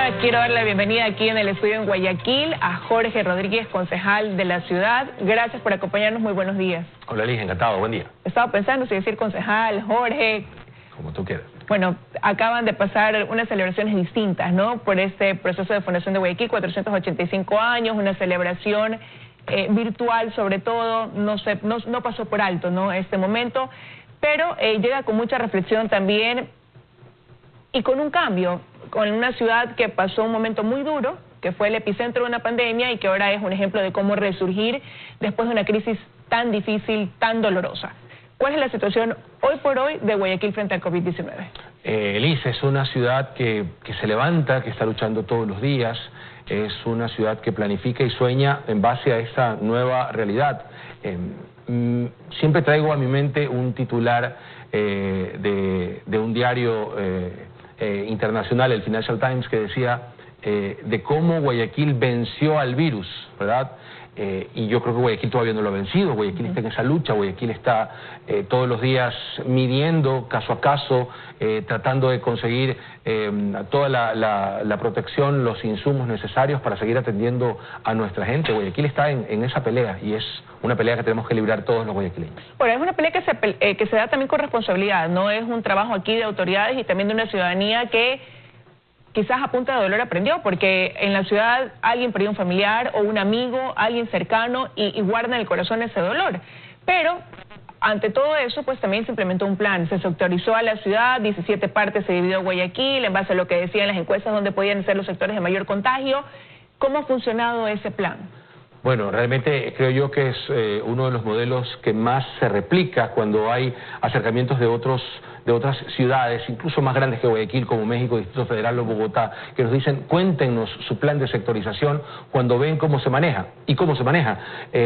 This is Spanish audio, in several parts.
ahora quiero dar la bienvenida aquí en el estudio en Guayaquil a Jorge Rodríguez, concejal de la ciudad. Gracias por acompañarnos, muy buenos días. Hola Liz, encantado, buen día. Estaba pensando si decir concejal, Jorge. Como tú quieras. Bueno, acaban de pasar unas celebraciones distintas, ¿no? Por este proceso de fundación de Guayaquil, 485 años, una celebración virtual sobre todo, no pasó por alto, ¿no? Este momento, pero llega con mucha reflexión también y con un cambio, con una ciudad que pasó un momento muy duro, que fue el epicentro de una pandemia y que ahora es un ejemplo de cómo resurgir después de una crisis tan difícil, tan dolorosa. ¿Cuál es la situación hoy por hoy de Guayaquil frente al COVID-19? Liz, es una ciudad que se levanta, que está luchando todos los días, es una ciudad que planifica y sueña en base a esa nueva realidad. Siempre traigo a mi mente un titular de un diario internacional, el Financial Times, que decía de cómo Guayaquil venció al virus, ¿verdad? Y yo creo que Guayaquil todavía no lo ha vencido. Guayaquil está en esa lucha, Guayaquil está todos los días midiendo caso a caso, tratando de conseguir toda la protección, los insumos necesarios para seguir atendiendo a nuestra gente. Guayaquil está en esa pelea y es una pelea que tenemos que librar todos los guayaquileños. Bueno, es una pelea que se da también con responsabilidad, no es un trabajo aquí de autoridades y también de una ciudadanía que quizás a punta de dolor aprendió, porque en la ciudad alguien perdió un familiar o un amigo, alguien cercano y guarda en el corazón ese dolor. Pero ante todo eso, pues también se implementó un plan, se sectorizó a la ciudad, 17 partes se dividió Guayaquil en base a lo que decían las encuestas donde podían ser los sectores de mayor contagio. ¿Cómo ha funcionado ese plan? Bueno, realmente creo yo que es uno de los modelos que más se replica cuando hay acercamientos de otras ciudades, incluso más grandes que Guayaquil, como México, Distrito Federal o Bogotá, que nos dicen, cuéntenos su plan de sectorización cuando ven cómo se maneja. ¿Y cómo se maneja?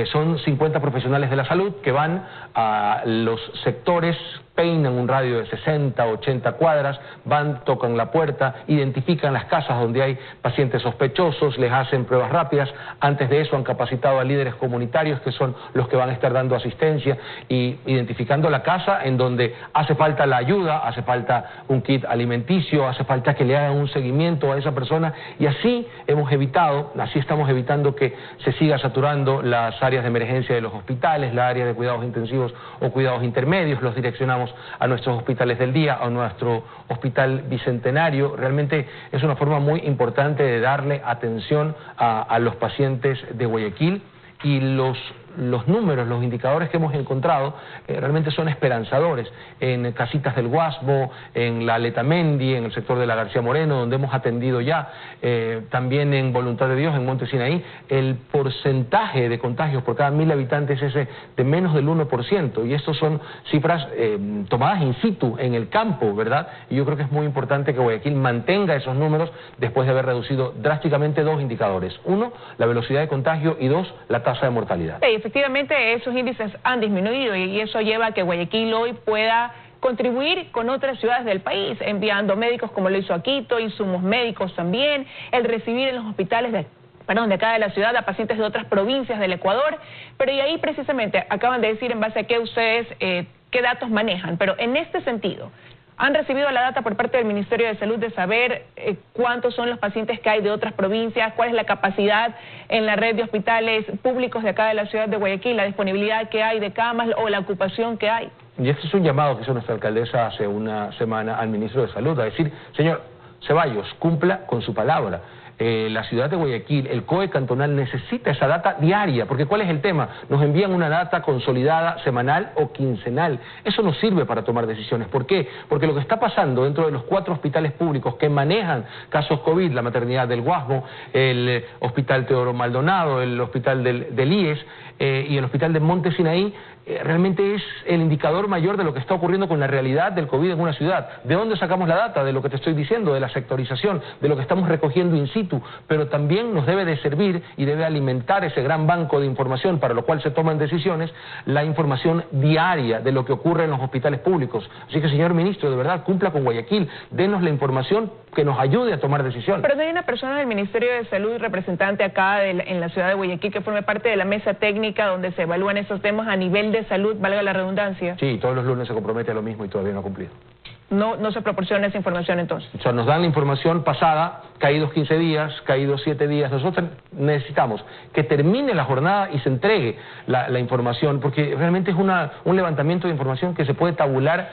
Son 50 profesionales de la salud que van a los sectores, peinan un radio de 60, 80 cuadras, van, tocan la puerta, identifican las casas donde hay pacientes sospechosos, les hacen pruebas rápidas. Antes de eso han capacitado a líderes comunitarios que son los que van a estar dando asistencia y identificando la casa en donde hace falta la ayuda, hace falta un kit alimenticio, hace falta que le hagan un seguimiento a esa persona y así estamos evitando que se siga saturando las áreas de emergencia de los hospitales, la área de cuidados intensivos o cuidados intermedios, los direccionamos a nuestros hospitales del día, a nuestro hospital bicentenario. Realmente es una forma muy importante de darle atención a los pacientes de Guayaquil y los números, los indicadores que hemos encontrado realmente son esperanzadores. En Casitas del Guasmo, en la Letamendi, en el sector de la García Moreno, donde hemos atendido ya, también en Voluntad de Dios, en Monte Sinaí, el porcentaje de contagios por cada 1000 habitantes es de menos del 1%, y estos son cifras tomadas in situ, en el campo, ¿verdad? Y yo creo que es muy importante que Guayaquil mantenga esos números después de haber reducido drásticamente dos indicadores. Uno, la velocidad de contagio, y dos, la tasa de mortalidad. Efectivamente, esos índices han disminuido y eso lleva a que Guayaquil hoy pueda contribuir con otras ciudades del país, enviando médicos como lo hizo a Quito, insumos médicos también, el recibir en los hospitales de acá de la ciudad a pacientes de otras provincias del Ecuador, pero y ahí precisamente acaban de decir en base a qué ustedes, qué datos manejan, pero en este sentido, ¿han recibido la data por parte del Ministerio de Salud de saber cuántos son los pacientes que hay de otras provincias, cuál es la capacidad en la red de hospitales públicos de acá de la ciudad de Guayaquil, la disponibilidad que hay de camas o la ocupación que hay? Y este es un llamado que hizo nuestra alcaldesa hace una semana al Ministro de Salud, a decir, señor Ceballos, cumpla con su palabra. La ciudad de Guayaquil, el COE cantonal necesita esa data diaria, porque ¿cuál es el tema? Nos envían una data consolidada semanal o quincenal. Eso no sirve para tomar decisiones. ¿Por qué? Porque lo que está pasando dentro de los 4 hospitales públicos que manejan casos COVID, la maternidad del Guasmo, el Hospital Teodoro Maldonado, el Hospital del IES y el Hospital de Monte Sinaí, realmente es el indicador mayor de lo que está ocurriendo con la realidad del COVID en una ciudad. ¿De dónde sacamos la data? De lo que te estoy diciendo, de la sectorización, de lo que estamos recogiendo in situ, pero también nos debe de servir y debe alimentar ese gran banco de información para lo cual se toman decisiones, la información diaria de lo que ocurre en los hospitales públicos. Así que, señor ministro, de verdad, cumpla con Guayaquil, denos la información que nos ayude a tomar decisiones. Pero no hay una persona del Ministerio de Salud, representante acá en la ciudad de Guayaquil, que forme parte de la mesa técnica donde se evalúan esos temas a nivel de salud, valga la redundancia. Sí, todos los lunes se compromete a lo mismo y todavía no ha cumplido. no se proporciona esa información entonces. O sea, nos dan la información pasada, caídos 15 días, caídos 7 días. Nosotros necesitamos que termine la jornada y se entregue la información, porque realmente es un levantamiento de información que se puede tabular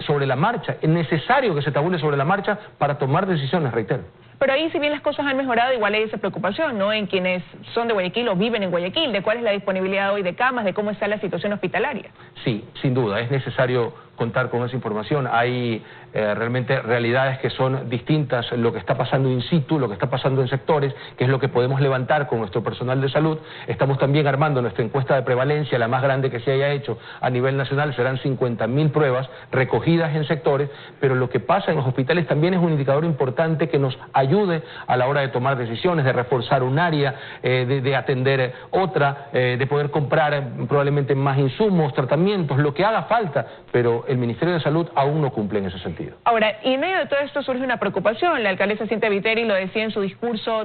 sobre la marcha. Es necesario que se tabule sobre la marcha para tomar decisiones, reitero. Pero ahí, si bien las cosas han mejorado, igual hay esa preocupación, ¿no?, en quienes son de Guayaquil o viven en Guayaquil, de cuál es la disponibilidad hoy de camas, de cómo está la situación hospitalaria. Sí, sin duda, es necesario contar con esa información. Hay realmente realidades que son distintas, lo que está pasando in situ, lo que está pasando en sectores, que es lo que podemos levantar con nuestro personal de salud. Estamos también armando nuestra encuesta de prevalencia, la más grande que se haya hecho a nivel nacional. Serán 50.000 pruebas recogidas en sectores, pero lo que pasa en los hospitales también es un indicador importante que nos ayude a la hora de tomar decisiones, de reforzar un área, de atender otra, de poder comprar probablemente más insumos, tratamientos, lo que haga falta, pero el Ministerio de Salud aún no cumple en ese sentido. Ahora, y en medio de todo esto surge una preocupación. La alcaldesa Cintia Viteri lo decía en su discurso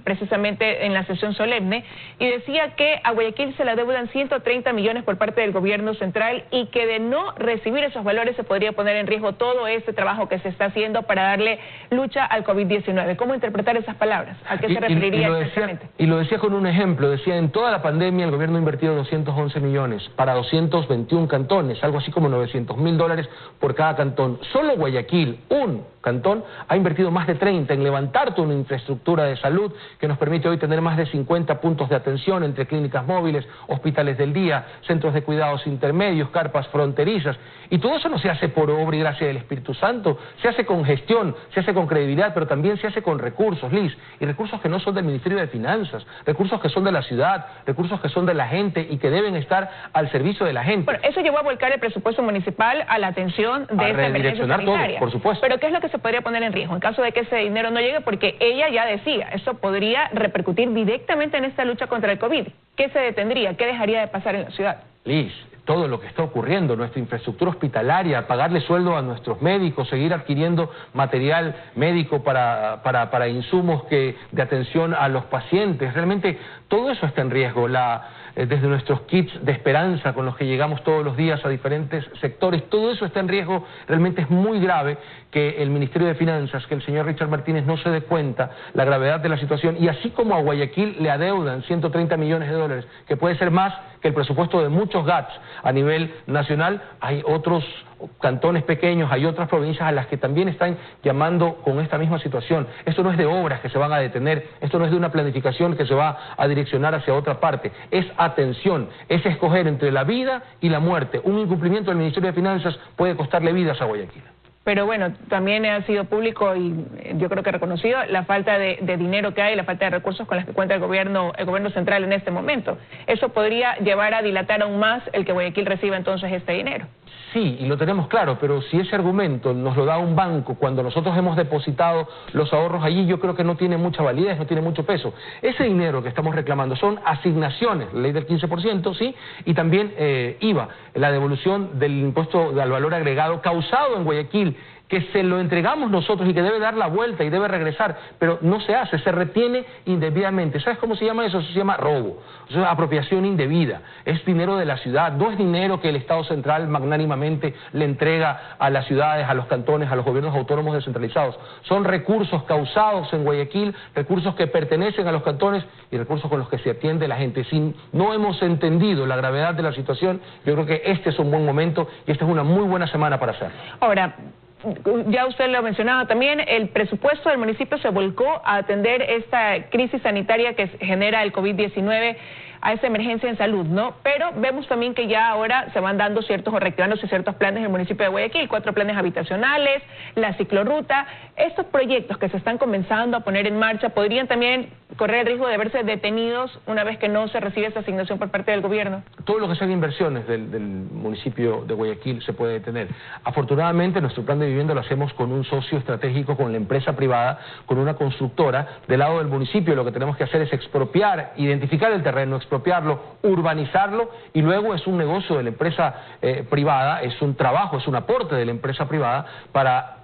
precisamente en la sesión solemne, y decía que a Guayaquil se le adeudan 130 millones por parte del gobierno central y que de no recibir esos valores se podría poner en riesgo todo este trabajo que se está haciendo para darle lucha al COVID-19. ¿Cómo interpretar esas palabras? ¿A qué se referiría exactamente? Y lo decía con un ejemplo. Decía, en toda la pandemia el gobierno ha invertido 211 millones para 221 cantones, algo así como $900.000 por cada cantón. Solo Guayaquil, un cantón, ha invertido más de 30 en levantar toda una infraestructura de salud que nos permite hoy tener más de 50 puntos de atención entre clínicas móviles, hospitales del día, centros de cuidados intermedios, carpas fronterizas. Y todo eso no se hace por obra y gracia del Espíritu Santo, se hace con gestión, se hace con credibilidad, pero también se hace con recursos, Liz, y recursos que no son del Ministerio de Finanzas, recursos que son de la ciudad, recursos que son de la gente y que deben estar al servicio de la gente. Bueno, eso llevó a volcar el presupuesto municipal a la atención de esta emergencia sanitaria. Todo, por supuesto. Pero ¿qué es lo que se podría poner en riesgo en caso de que ese dinero no llegue? Porque ella ya decía, eso podría repercutir directamente en esta lucha contra el COVID. ¿Qué se detendría? ¿Qué dejaría de pasar en la ciudad? Liz, todo lo que está ocurriendo, nuestra infraestructura hospitalaria, pagarle sueldo a nuestros médicos, seguir adquiriendo material médico para insumos de atención a los pacientes, realmente todo eso está en riesgo. Desde nuestros kits de esperanza con los que llegamos todos los días a diferentes sectores, todo eso está en riesgo. Realmente es muy grave que el Ministerio de Finanzas, que el señor Richard Martínez no se dé cuenta la gravedad de la situación, y así como a Guayaquil le adeudan 130 millones de dólares, que puede ser más que el presupuesto de muchos GATS a nivel nacional, hay otros cantones pequeños, hay otras provincias a las que también están llamando con esta misma situación. Esto no es de obras que se van a detener, esto no es de una planificación que se va a direccionar hacia otra parte, es atención, es escoger entre la vida y la muerte. Un incumplimiento del Ministerio de Finanzas puede costarle vidas a Guayaquil. Pero bueno, también ha sido público y yo creo que reconocido la falta de dinero que hay, la falta de recursos con las que cuenta el gobierno central en este momento. Eso podría llevar a dilatar aún más el que Guayaquil reciba entonces este dinero. Sí, y lo tenemos claro, pero si ese argumento nos lo da un banco cuando nosotros hemos depositado los ahorros allí, yo creo que no tiene mucha validez, no tiene mucho peso. Ese dinero que estamos reclamando son asignaciones, la ley del 15%, sí, y también IVA, la devolución del impuesto al valor agregado causado en Guayaquil, que se lo entregamos nosotros y que debe dar la vuelta y debe regresar, pero no se hace, se retiene indebidamente. ¿Sabes cómo se llama eso? Eso se llama robo, eso es apropiación indebida, es dinero de la ciudad, no es dinero que el Estado central magnánimamente le entrega a las ciudades, a los cantones, a los gobiernos autónomos descentralizados. Son recursos causados en Guayaquil, recursos que pertenecen a los cantones y recursos con los que se atiende la gente. Si no hemos entendido la gravedad de la situación, yo creo que este es un buen momento y esta es una muy buena semana para hacerlo. Ahora, ya usted lo mencionaba también, el presupuesto del municipio se volcó a atender esta crisis sanitaria que genera el COVID-19, a esa emergencia en salud, ¿no? Pero vemos también que ya ahora se van dando ciertos o reactivándose ciertos planes en el municipio de Guayaquil, 4 planes habitacionales, la ciclorruta. Estos proyectos que se están comenzando a poner en marcha podrían también correr el riesgo de verse detenidos una vez que no se recibe esa asignación por parte del gobierno. Todo lo que sean inversiones del municipio de Guayaquil se puede detener. Afortunadamente nuestro plan de vivienda lo hacemos con un socio estratégico, con la empresa privada, con una constructora. Del lado del municipio lo que tenemos que hacer es expropiar, identificar el terreno, expropiarlo, urbanizarlo, y luego es un negocio de la empresa privada, es un trabajo, es un aporte de la empresa privada para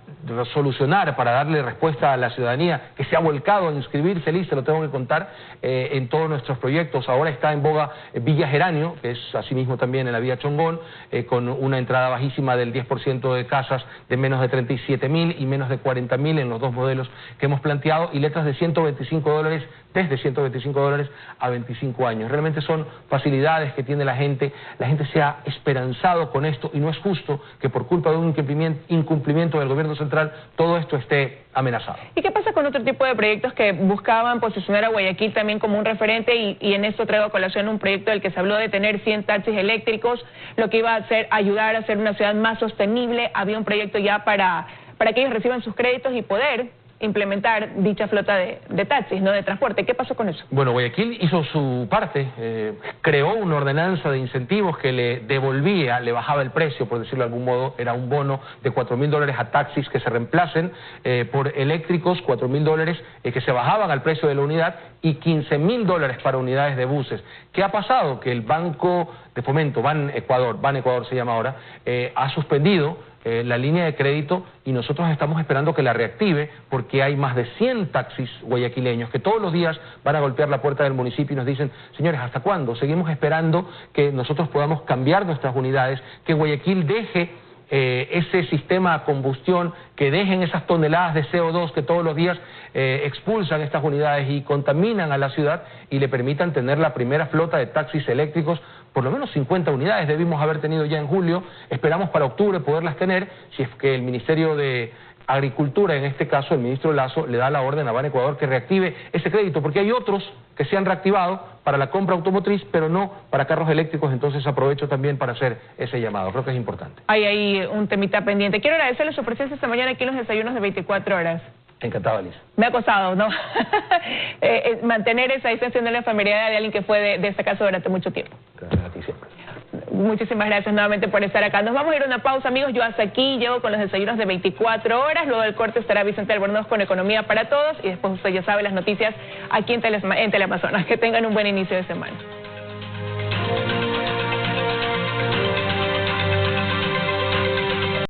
solucionar, para darle respuesta a la ciudadanía que se ha volcado a inscribirse, Liz, te lo tengo que contar, en todos nuestros proyectos. Ahora está en boga Villa Geranio, que es asimismo también en la vía Chongón, con una entrada bajísima del 10% de casas de menos de 37.000 y menos de 40.000 en los dos modelos que hemos planteado, y letras de $125, desde $125 a 25 años. Realmente son facilidades que tiene la gente se ha esperanzado con esto, y no es justo que por culpa de un incumplimiento del gobierno central todo esto esté amenazado. ¿Y qué pasa con otro tipo de proyectos que buscaban posicionar a Guayaquil también como un referente? Y en esto traigo a colación un proyecto del que se habló de tener 100 taxis eléctricos, lo que iba a hacer ayudar a ser una ciudad más sostenible. Había un proyecto ya para que ellos reciban sus créditos y poder implementar dicha flota de taxis, ¿no?, de transporte. ¿Qué pasó con eso? Bueno, Guayaquil hizo su parte, creó una ordenanza de incentivos que le devolvía, le bajaba el precio, por decirlo de algún modo. Era un bono de $4.000 a taxis que se reemplacen por eléctricos, $4.000 que se bajaban al precio de la unidad, y $15.000 para unidades de buses. ¿Qué ha pasado? Que el Banco de Fomento, Ban Ecuador se llama ahora, ha suspendido la línea de crédito, y nosotros estamos esperando que la reactive, porque hay más de 100 taxis guayaquileños que todos los días van a golpear la puerta del municipio y nos dicen: señores, ¿hasta cuándo? Seguimos esperando que nosotros podamos cambiar nuestras unidades, que Guayaquil deje ese sistema a combustión, que dejen esas toneladas de CO2 que todos los días expulsan estas unidades y contaminan a la ciudad, y le permitan tener la primera flota de taxis eléctricos. Por lo menos 50 unidades debimos haber tenido ya en julio, esperamos para octubre poderlas tener, si es que el Ministerio de Agricultura, en este caso el ministro Lazo, le da la orden a Ban Ecuador que reactive ese crédito, porque hay otros que se han reactivado para la compra automotriz, pero no para carros eléctricos. Entonces aprovecho también para hacer ese llamado, creo que es importante. Hay ahí un temita pendiente. Quiero agradecerle su presencia esta mañana aquí en los desayunos de 24 horas. Encantado, Alicia. Me ha costado, ¿no? Mantener esa distancia de la familiaridad de alguien que fue de esta casa durante mucho tiempo. Gracias a ti siempre. Muchísimas gracias nuevamente por estar acá. Nos vamos a ir a una pausa, amigos. Yo hasta aquí llego con los desayunos de 24 horas. Luego del corte estará Vicente Albornoz con Economía para Todos. Y después usted ya sabe las noticias aquí en Teleamazonas. Que tengan un buen inicio de semana.